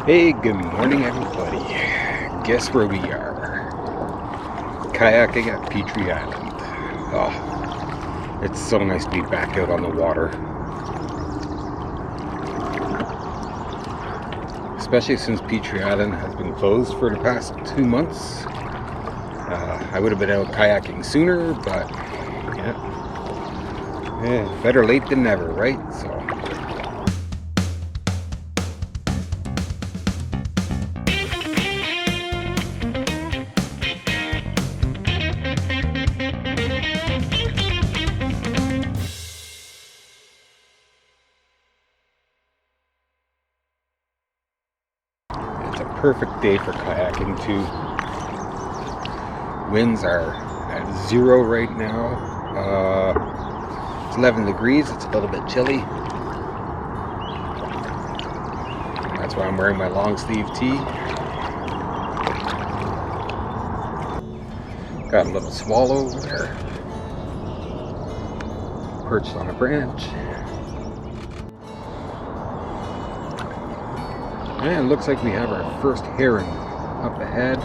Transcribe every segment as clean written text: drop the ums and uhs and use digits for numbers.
Hey, good morning everybody. Guess where we are? Kayaking at Petrie Island. Oh, it's so nice to be back out on the water. Especially since Petrie Island has been closed for the past 2 months. I would have been out kayaking sooner, but yeah, better late than never, right? So. It's a perfect day for kayaking too. Winds are at 0 right now. It's 11 degrees. It's a little bit chilly. That's why I'm wearing my long sleeve tee. Got a little swallow there, perched on a branch. And it looks like we have our first heron up ahead.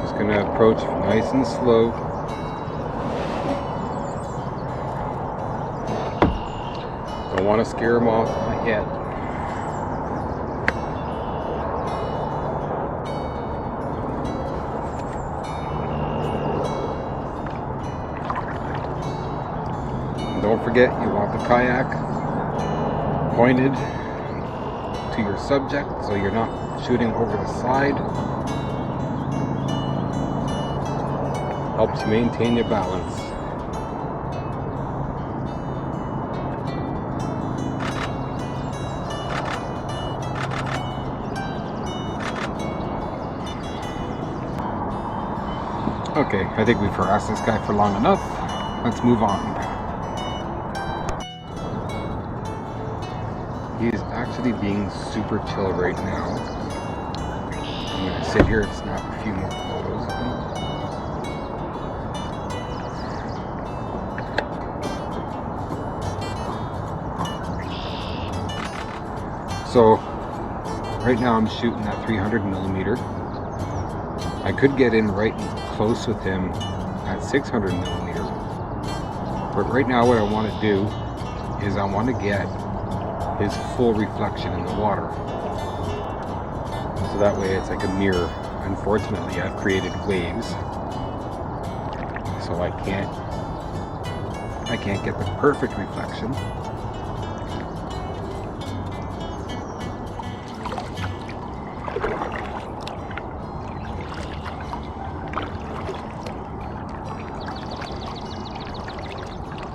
Just gonna approach nice and slow. Don't want to scare him off, not yet. And don't forget, you want the kayak pointed to your subject so you're not shooting over the side. Helps maintain your balance. Okay, I think we've harassed this guy for long enough. Let's move on. He's actually being super chill right now. I'm going to sit here and snap a few more photos of him. So, right now I'm shooting at 300 millimeter. I could get in right close with him at 600 millimeter. But right now what I want to do is I want to get his full reflection in the water. So that way it's like a mirror. Unfortunately, I've created waves, so I can't get the perfect reflection.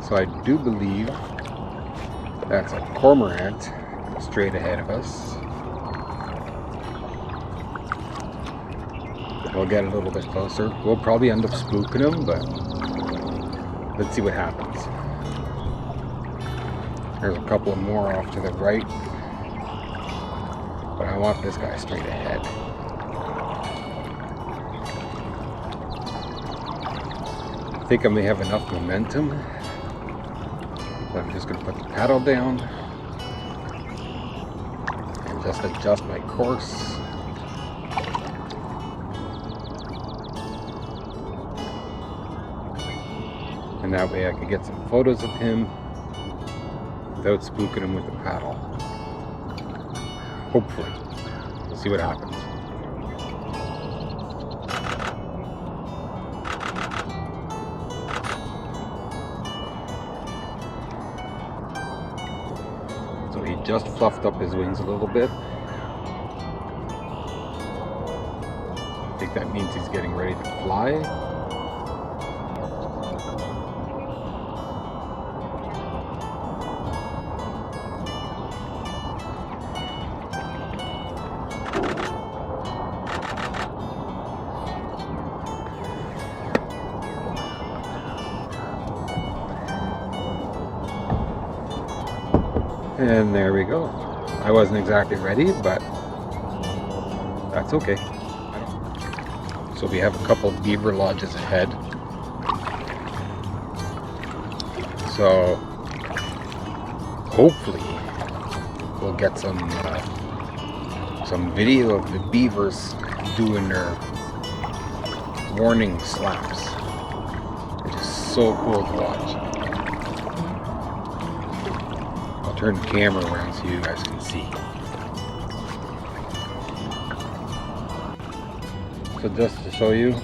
So I do believe that's a cormorant straight ahead of us. We'll get a little bit closer. We'll probably end up spooking him, but let's see what happens. There's a couple more off to the right, but I want this guy straight ahead. I think I may have enough momentum. I'm just going to put the paddle down and just adjust my course. And that way I can get some photos of him without spooking him with the paddle. Hopefully. We'll see what happens. So he just fluffed up his wings a little bit. I think that means he's getting ready to fly. And there we go. I wasn't exactly ready, but that's okay. So we have a couple beaver lodges ahead. So hopefully we'll get some video of the beavers doing their warning slaps. It is so cool to watch. I'll turn the camera around so you guys can see. So just to show you,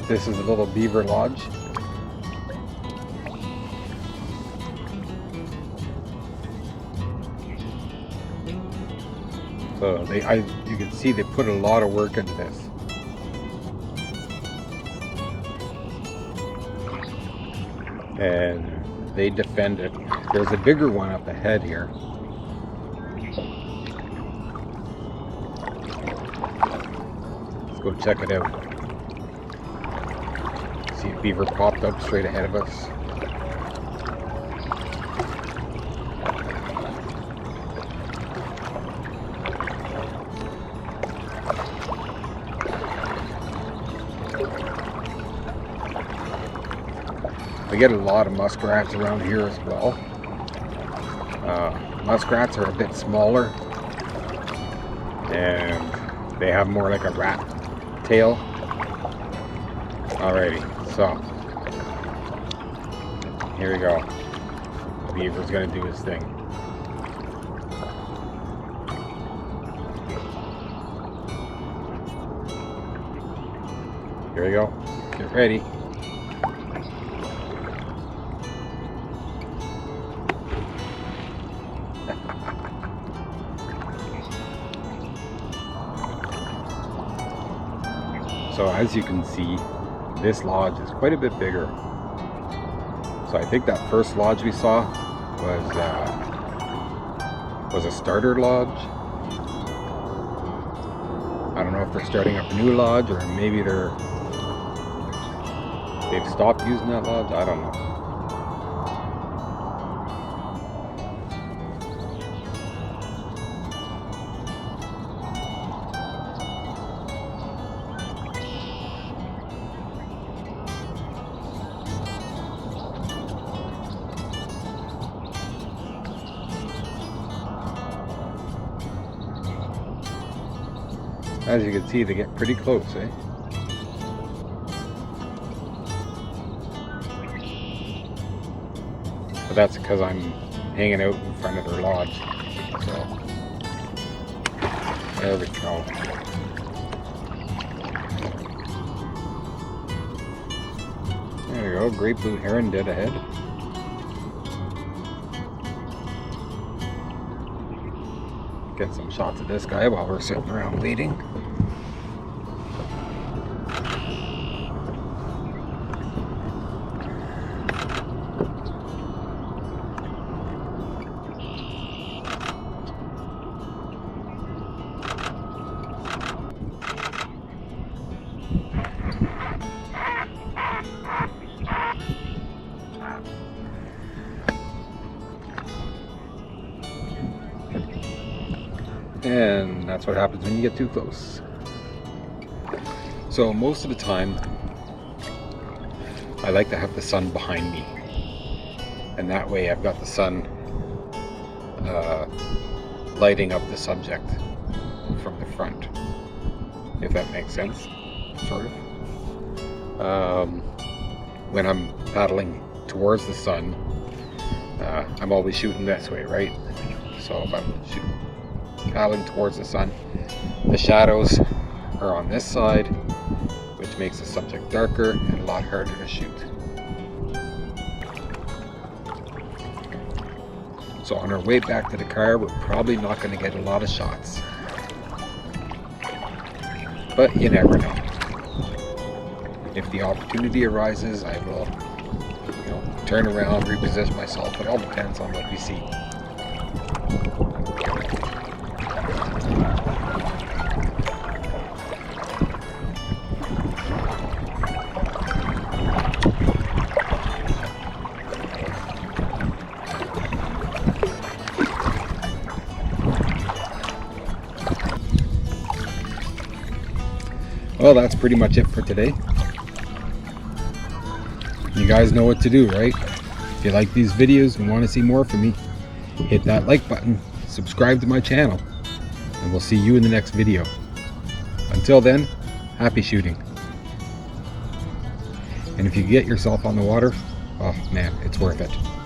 this is a little beaver lodge. So you can see they put a lot of work into this. And they defend it. There's a bigger one up ahead here. Let's go check it out. See a beaver popped up straight ahead of us. We get a lot of muskrats around here as well. Muskrats are a bit smaller and they have more like a rat tail. Alrighty, so here we go. The beaver's gonna do his thing. Here we go. Get ready. So as you can see, this lodge is quite a bit bigger. So I think that first lodge we saw was a starter lodge. I don't know if they're starting up a new lodge or maybe they've stopped using that lodge. I don't know. As you can see, they get pretty close, eh? But that's because I'm hanging out in front of their lodge. So, there we go. There we go, great blue heron dead ahead. Get some shots of this guy while we're sitting around waiting. And that's what happens when you get too close. So most of the time, I like to have the sun behind me. And that way I've got the sun lighting up the subject from the front. If that makes sense, sort of. When I'm paddling towards the sun, I'm always shooting this way, right? So if I'm paddling towards the sun, the shadows are on this side, which makes the subject darker and a lot harder to shoot. So on our way back to the car, we're probably not going to get a lot of shots, but you never know. If the opportunity arises, I will, turn around, reposition myself. It all depends on what we see. Well, that's pretty much it for today. You guys know what to do, right? If you like these videos and want to see more from me, hit that like button, subscribe to my channel, and we'll see you in the next video. Until then, happy shooting. And if you get yourself on the water, oh man, it's worth it.